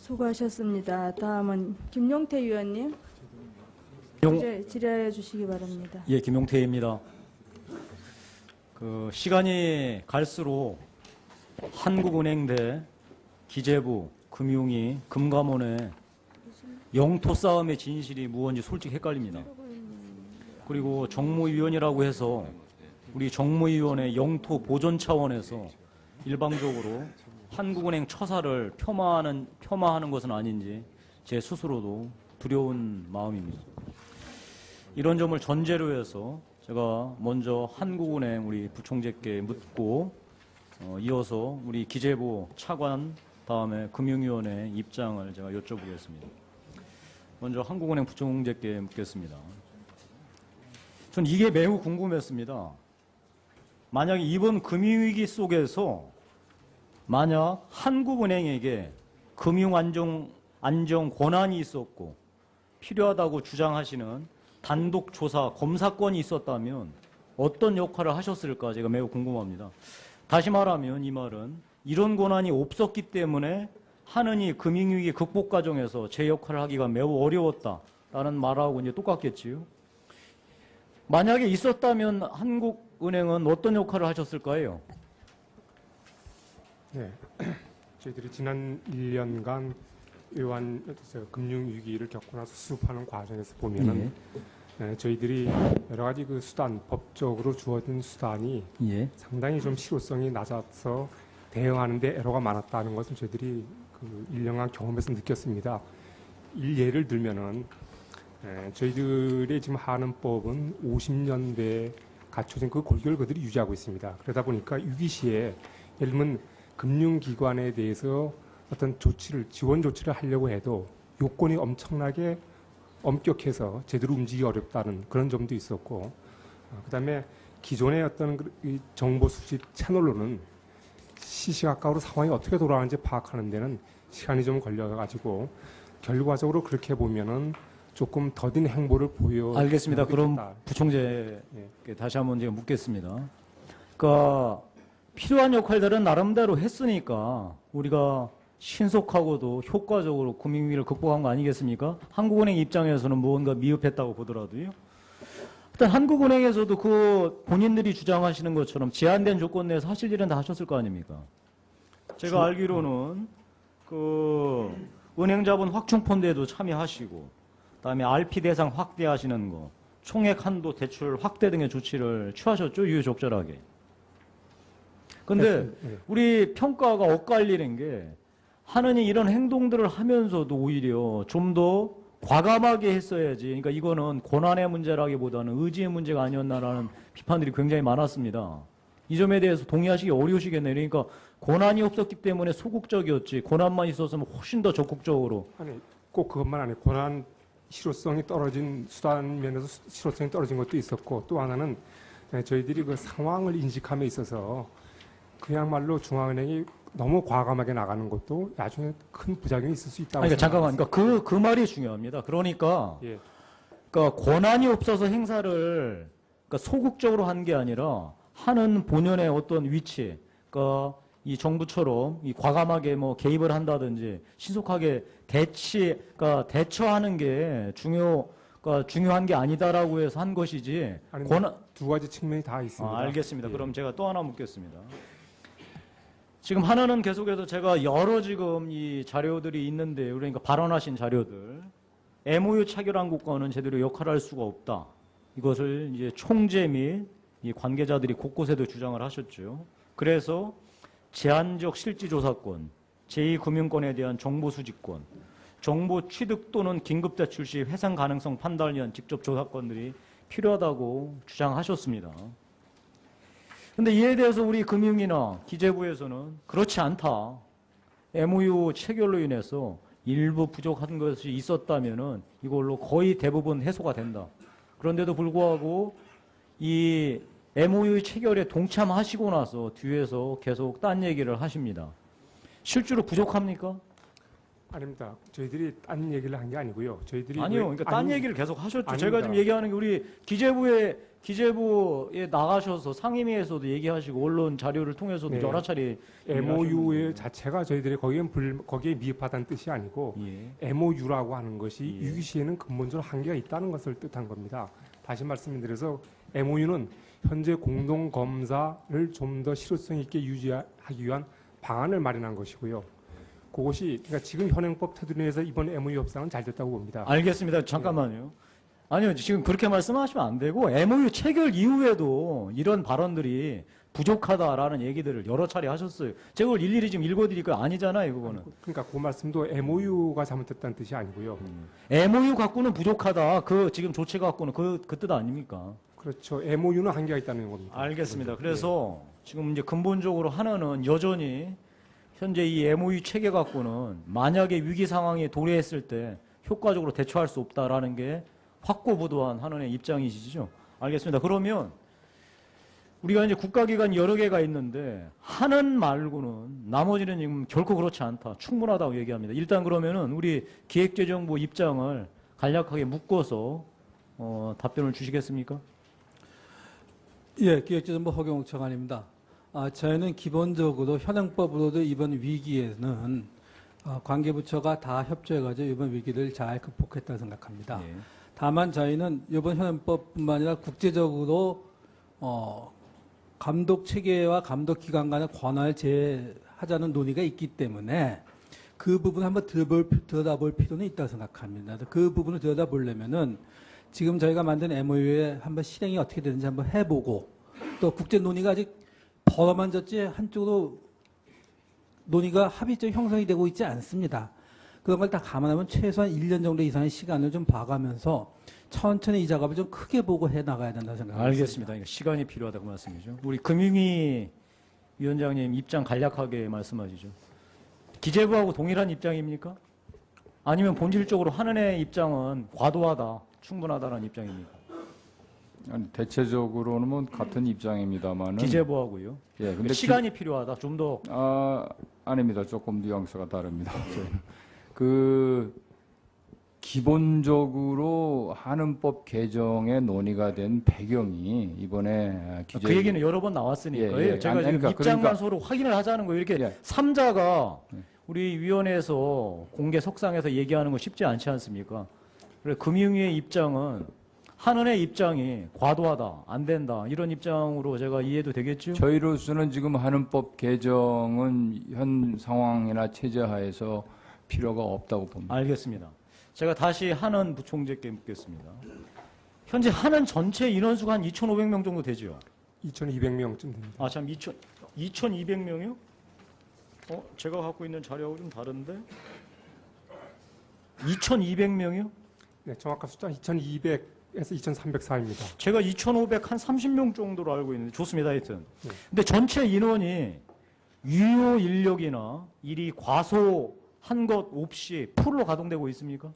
수고하셨습니다. 다음은 김용태 의원님 질의해 주시기 바랍니다. 예, 김용태입니다. 시간이 갈수록 한국은행 대 기재부, 금융위, 금감원의 영토 싸움의 진실이 무언지 솔직히 헷갈립니다. 그리고 정무위원이라고 해서 우리 정무위원회 영토 보존 차원에서 일방적으로 한국은행 처사를 폄하하는 것은 아닌지 제 스스로도 두려운 마음입니다. 이런 점을 전제로 해서 제가 먼저 한국은행 우리 부총재께 묻고 이어서 우리 기재부 차관 다음에 금융위원회 입장을 제가 여쭤보겠습니다. 먼저 한국은행 부총재께 묻겠습니다. 전 이게 매우 궁금했습니다. 만약에 이번 금융위기 속에서 만약 한국은행에게 금융안정 권한이 있었고 필요하다고 주장하시는 단독조사 검사권이 있었다면 어떤 역할을 하셨을까 제가 매우 궁금합니다. 다시 말하면 이 말은 이런 권한이 없었기 때문에 하는 이 금융위기 극복 과정에서 제 역할을 하기가 매우 어려웠다라는 말하고 이제 똑같겠지요. 만약에 있었다면 한국은행은 어떤 역할을 하셨을까요? 네, 저희들이 지난 1년간 이러한 금융위기를 겪고 나서 수습하는 과정에서 보면은 저희들이 여러 가지 그 수단, 법적으로 주어진 수단이 상당히 좀 실효성이 낮아서 대응하는데 애로가 많았다는 것을 저희들이 그 1년간 경험해서 느꼈습니다. 예를 들면은 저희들의 지금 하는 법은 50년대에 갖춰진 그 골격을 그들이 유지하고 있습니다. 그러다 보니까 위기 시에 예를 들면 금융기관에 대해서 어떤 지원 조치를 하려고 해도 요건이 엄청나게 엄격해서 제대로 움직이기 어렵다는 그런 점도 있었고, 그다음에 기존의 어떤 정보 수집 채널로는 시시각각으로 상황이 어떻게 돌아가는지 파악하는 데는 시간이 좀 걸려가지고 결과적으로 그렇게 보면은 조금 더딘 행보를 보여. 알겠습니다. 그럼 부총재께 다시 한번 제가 묻겠습니다. 그러니까 필요한 역할들은 나름대로 했으니까 우리가 신속하고도 효과적으로 금융위기를 극복한 거 아니겠습니까? 한국은행 입장에서는 무언가 미흡했다고 보더라도요. 일단 한국은행에서도 그 본인들이 주장하시는 것처럼 제한된 조건 내에서 하실 일은 다 하셨을 거 아닙니까? 제가 알기로는 그 은행자본 확충펀드에도 참여하시고, 그다음에 RP 대상 확대하시는 거, 총액 한도 대출 확대 등의 조치를 취하셨죠, 유유적절하게. 근데 우리 평가가 엇갈리는 게 하느니 이런 행동들을 하면서도 오히려 좀 더 과감하게 했어야지. 그러니까 이거는 권한의 문제라기보다는 의지의 문제가 아니었나라는 비판들이 굉장히 많았습니다. 이 점에 대해서 동의하시기 어려우시겠네요. 그러니까 권한이 없었기 때문에 소극적이었지 권한만 있었으면 훨씬 더 적극적으로. 아니 꼭 그것만 아니에요. 권한 실효성이 떨어진 수단 면에서 실효성이 떨어진 것도 있었고, 또 하나는 저희들이 그 상황을 인식함에 있어서 그야말로 중앙은행이 너무 과감하게 나가는 것도 나중에 큰 부작용이 있을 수 있다고. 그러니까 잠깐만, 그러니까 그 말이 중요합니다. 그러니까, 그러니까 권한이 없어서 행사를 그러니까 소극적으로 한 게 아니라 하는 본연의 어떤 위치, 그러니까 이 정부처럼 이 과감하게 뭐 개입을 한다든지 신속하게 그러니까 대처하는 게 그러니까 중요한 게 아니다라고 해서 한 것이지. 아니, 두 가지 측면이 다 있습니다. 알겠습니다. 그럼 제가 또 하나 묻겠습니다. 지금 하나는 계속해서 제가 여러 지금 이 자료들이 있는데, 그러니까 발언하신 자료들, MOU 체결한 국가는 제대로 역할할 수가 없다. 이것을 이제 총재 및 이 관계자들이 곳곳에도 주장을 하셨죠. 그래서 제한적 실질조사권, 제2금융권에 대한 정보 수집권, 정보 취득 또는 긴급대출 시 회상 가능성 판단을 위한 직접 조사권들이 필요하다고 주장하셨습니다. 그런데 이에 대해서 우리 금융이나 기재부에서는 그렇지 않다. MOU 체결로 인해서 일부 부족한 것이 있었다면은 이걸로 거의 대부분 해소가 된다. 그런데도 불구하고 이 MOU 체결에 동참하시고 나서 뒤에서 계속 딴 얘기를 하십니다. 실제로 부족합니까? 아닙니다. 저희들이 딴 얘기를 한 게 아니고요. 저희들이 아니요. 그러니까 딴 얘기를 계속 하셨죠. 아닙니다. 제가 지금 얘기하는 게 우리 기재부의 기재부에 나가셔서 상임위에서도 얘기하시고 언론 자료를 통해서도 네. 여러 차례 MOU의 자체가 저희들이 거기에 미흡하다는 뜻이 아니고 예. MOU라고 하는 것이 예. 유기 시에는 근본적으로 한계가 있다는 것을 뜻한 겁니다. 다시 말씀드려서 MOU는 현재 공동 검사를 좀 더 실효성 있게 유지하기 위한 방안을 마련한 것이고요. 그것이 그러니까 지금 현행법 테두리에서 이번 MOU 협상은 잘 됐다고 봅니다. 알겠습니다. 잠깐만요. 아니요, 지금 그렇게 말씀하시면 안 되고 MOU 체결 이후에도 이런 발언들이 부족하다라는 얘기들을 여러 차례 하셨어요. 제가 그걸 일일이 지금 읽어드릴 거 아니잖아요, 그거는. 그러니까 그 말씀도 MOU가 잘못됐다는 뜻이 아니고요. MOU 갖고는 부족하다. 그 지금 조치 갖고는 그 뜻 아닙니까? 그렇죠. MOU는 한계가 있다는 겁니다. 알겠습니다. 그래서 지금 이제 근본적으로 하나는 여전히 현재 이 MOU 체계 갖고는 만약에 위기 상황에 도래했을 때 효과적으로 대처할 수 없다라는 게 확고부도한 한원의 입장이시죠. 알겠습니다. 그러면 우리가 이제 국가기관 여러 개가 있는데 한원 말고는 나머지는 지금 결코 그렇지 않다. 충분하다고 얘기합니다. 일단 그러면은 우리 기획재정부 입장을 간략하게 묶어서 답변을 주시겠습니까? 예, 기획재정부 허경욱 차관입니다. 저희는 기본적으로 현행법으로도 이번 위기에는 관계부처가 다 협조해가지고 이번 위기를 잘 극복했다고 생각합니다. 예. 다만 저희는 이번 현행법뿐만 아니라 국제적으로 감독 체계와 감독 기관 간의 권한을 제하자는 논의가 있기 때문에 그 부분 한번 들여다볼 필요는 있다고 생각합니다. 그 부분을 들여다보려면은 지금 저희가 만든 MOU에 한번 실행이 어떻게 되는지 한번 해보고 또 국제 논의가 아직 벌어만졌지 한쪽으로 논의가 합의점 형성이 되고 있지 않습니다. 그런 걸 다 감안하면 최소한 1년 정도 이상의 시간을 좀 봐가면서 천천히 이 작업을 좀 크게 보고 해 나가야 된다고 생각합니다. 알겠습니다. 그러니까 시간이 필요하다고 말씀이죠. 우리 금융위 위원장님 입장 간략하게 말씀하시죠. 기재부하고 동일한 입장입니까? 아니면 본질적으로 한은의 입장은 과도하다, 충분하다는 입장입니까? 아니, 대체적으로는 뭐 같은 입장입니다만은 기재부하고요. 예, 근데 시간이 필요하다. 좀 더 아닙니다. 조금 뉘앙스가 다릅니다. 그 기본적으로 한은법 개정에 논의가 된 배경이 이번에 그 얘기는 여러 번 나왔으니까요. 예, 예. 제가 지금 그러니까, 입장만 서로 확인을 하자는 거예요. 이렇게 예. 삼자가 우리 위원회에서 공개 석상에서 얘기하는 거 쉽지 않지 않습니까? 그래 금융위의 입장은 한은의 입장이 과도하다, 안 된다 이런 입장으로 제가 이해도 되겠죠? 저희로서는 지금 한은법 개정은 현 상황이나 체제 하에서 필요가 없다고 봅니다. 알겠습니다. 제가 다시 한은 부총재께 묻겠습니다. 현재 한은 전체 인원수가 한 2,500명 정도 되죠? 2,200명쯤 됩니다. 아, 참 2,200명이요? 제가 갖고 있는 자료하고 좀 다른데? 2,200명이요? 네, 정확한 숫자 2,200에서 2,304입니다. 제가 2,500 한 30명 정도로 알고 있는데 좋습니다. 하여튼. 네. 근데 전체 인원이 유효 인력이나 일이 과소한 것 없이 풀로 가동되고 있습니까?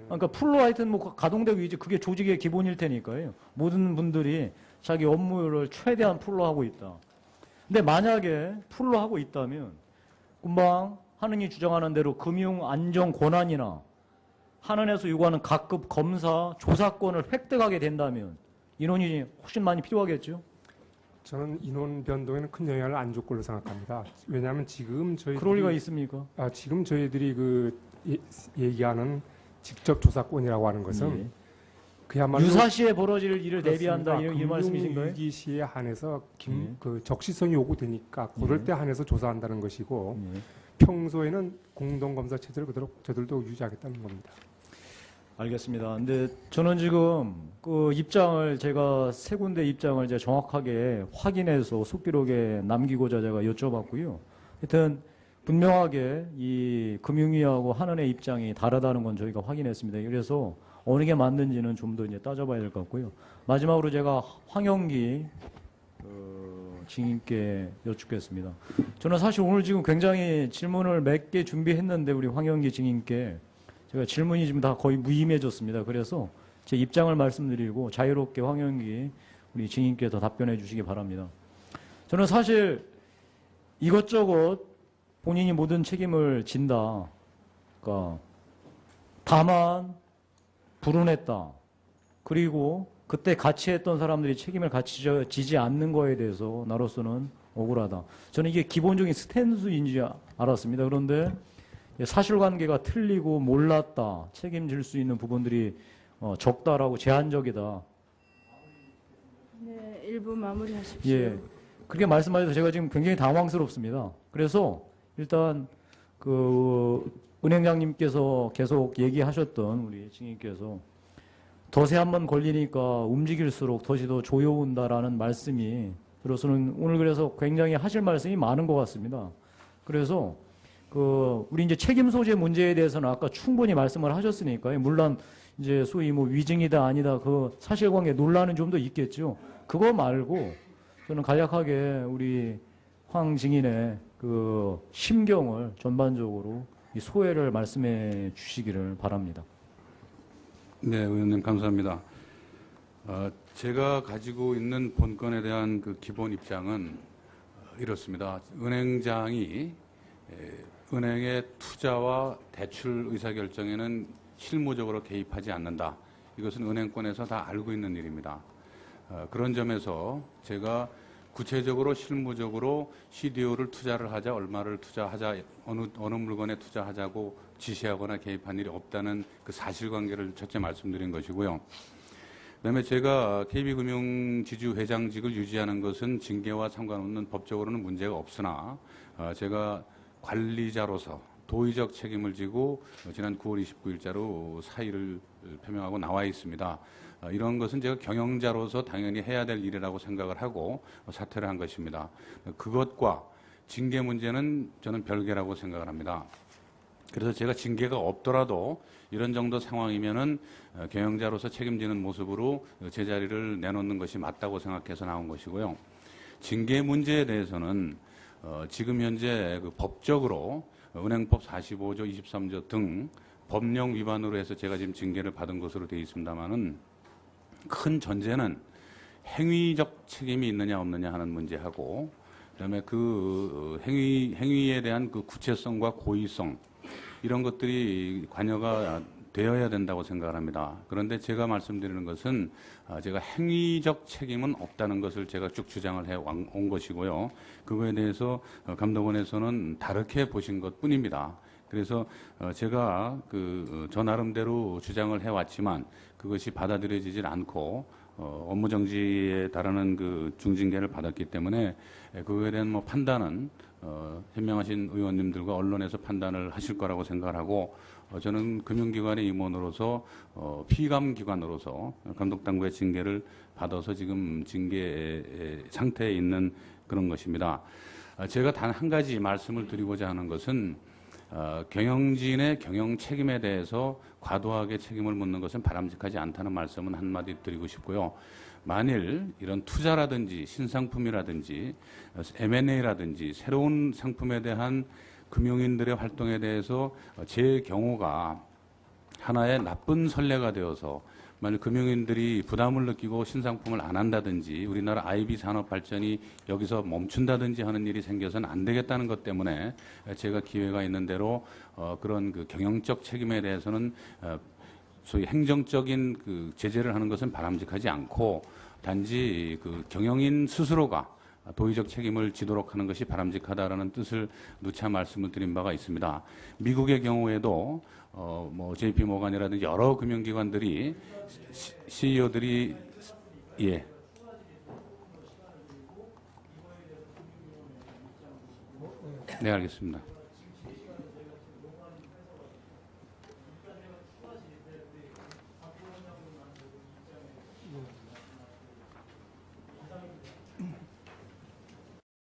그러니까 풀로 하여튼 뭐 가동되고 이제 그게 조직의 기본일 테니까요. 모든 분들이 자기 업무를 최대한 풀로 하고 있다. 근데 만약에 풀로 하고 있다면 금방 한은이 주장하는 대로 금융 안정 권한이나 한은에서 요구하는 각급 검사 조사권을 획득하게 된다면 인원이 훨씬 많이 필요하겠죠? 저는 인원 변동에는 큰 영향을 안 줄 걸로 생각합니다. 왜냐하면 지금 저희들이 그럴 리가 있습니까? 지금 저희들이 얘기하는 직접 조사권이라고 하는 것은 예. 그야말로 유사시에 벌어질 일을 대비한다 이 말씀이신가요? 위기 시에 한해서 예. 그 적시성이 요구되니까 그럴 예. 때 한해서 조사한다는 것이고 예. 평소에는 공동검사 체제를 그대로 저들도 유지하겠다는 겁니다. 알겠습니다. 근데 저는 지금 그 입장을 제가 세 군데 입장을 이제 정확하게 확인해서 속기록에 남기고자 제가 여쭤봤고요. 하여튼 분명하게 이 금융위하고 한은의 입장이 다르다는 건 저희가 확인했습니다. 그래서 어느 게 맞는지는 좀 더 이제 따져봐야 될 것 같고요. 마지막으로 제가 황영기 증인께 여쭙겠습니다. 저는 사실 오늘 지금 굉장히 질문을 몇 개 준비했는데 우리 황영기 증인께 제가 질문이 지금 다 거의 무의미해졌습니다. 그래서 제 입장을 말씀드리고 자유롭게 황영기 우리 증인께서 답변해 주시기 바랍니다. 저는 사실 이것저것 본인이 모든 책임을 진다. 그러니까 다만 불운했다. 그리고 그때 같이 했던 사람들이 책임을 같이 지지 않는 거에 대해서 나로서는 억울하다. 저는 이게 기본적인 스탠스인지 알았습니다. 그런데 사실관계가 틀리고 몰랐다, 책임질 수 있는 부분들이 적다라고 제한적이다. 네, 일부 마무리하십시오. 예, 그렇게 말씀하셔서 제가 지금 굉장히 당황스럽습니다. 그래서 일단 그 은행장님께서 계속 얘기하셨던 우리 증인께서 덫에 한 번 걸리니까 움직일수록 덫이 더 조여온다라는 말씀이 들어서는 오늘 그래서 굉장히 하실 말씀이 많은 것 같습니다. 그래서 우리 이제 책임 소재 문제에 대해서는 아까 충분히 말씀을 하셨으니까요. 물론 이제 소위 뭐 위증이다 아니다 그 사실관계 논란은 좀 더 있겠죠. 그거 말고 저는 간략하게 우리 황 증인의 그 심경을 전반적으로 이 소회를 말씀해 주시기를 바랍니다. 네, 의원님 감사합니다. 제가 가지고 있는 본건에 대한 그 기본 입장은 이렇습니다. 은행장이 은행의 투자와 대출 의사결정에는 실무적으로 개입하지 않는다. 이것은 은행권에서 다 알고 있는 일입니다. 그런 점에서 제가 구체적으로 실무적으로 CDO를 투자를 하자, 얼마를 투자하자, 어느 물건에 투자하자고 지시하거나 개입한 일이 없다는 그 사실관계를 첫째 말씀드린 것이고요. 그다음에 제가 KB금융지주회장직을 유지하는 것은 징계와 상관없는 법적으로는 문제가 없으나 제가 관리자로서 도의적 책임을 지고 지난 9월 29일자로 사의를 표명하고 나와 있습니다. 이런 것은 제가 경영자로서 당연히 해야 될 일이라고 생각을 하고 사퇴를 한 것입니다. 그것과 징계 문제는 저는 별개라고 생각을 합니다. 그래서 제가 징계가 없더라도 이런 정도 상황이면은 경영자로서 책임지는 모습으로 제자리를 내놓는 것이 맞다고 생각해서 나온 것이고요. 징계 문제에 대해서는 지금 현재 그 법적으로 은행법 45조, 23조 등 법령 위반으로 해서 제가 지금 징계를 받은 것으로 되어 있습니다만은 큰 전제는 행위적 책임이 있느냐 없느냐 하는 문제하고 그다음에 그 행위에 대한 그 구체성과 고의성 이런 것들이 관여가 되어야 된다고 생각을 합니다. 그런데 제가 말씀드리는 것은 제가 행위적 책임은 없다는 것을 제가 쭉 주장을 해 온 것이고요. 그거에 대해서 감독원에서는 다르게 보신 것 뿐입니다. 그래서 제가 저 나름대로 주장을 해왔지만 그것이 받아들여지질 않고 업무 정지에 달하는 그 중징계를 받았기 때문에 그거에 대한 뭐 판단은 현명하신 의원님들과 언론에서 판단을 하실 거라고 생각을 하고 저는 금융기관의 임원으로서 피감기관으로서 감독당국의 징계를 받아서 지금 징계 상태에 있는 그런 것입니다. 제가 단 한 가지 말씀을 드리고자 하는 것은 경영진의 경영 책임에 대해서 과도하게 책임을 묻는 것은 바람직하지 않다는 말씀은 한마디 드리고 싶고요. 만일 이런 투자라든지 신상품이라든지 M&A라든지 새로운 상품에 대한 금융인들의 활동에 대해서 제 경우가 하나의 나쁜 선례가 되어서 만일 금융인들이 부담을 느끼고 신상품을 안 한다든지 우리나라 IB 산업 발전이 여기서 멈춘다든지 하는 일이 생겨서는 안 되겠다는 것 때문에 제가 기회가 있는 대로 그런 그 경영적 책임에 대해서는 소위 행정적인 그 제재를 하는 것은 바람직하지 않고 단지 그 경영인 스스로가 도의적 책임을 지도록 하는 것이 바람직하다라는 뜻을 누차 말씀을 드린 바가 있습니다. 미국의 경우에도 뭐 JP 모간이라든지 여러 금융기관들이 CEO들이 예. 네, 알겠습니다.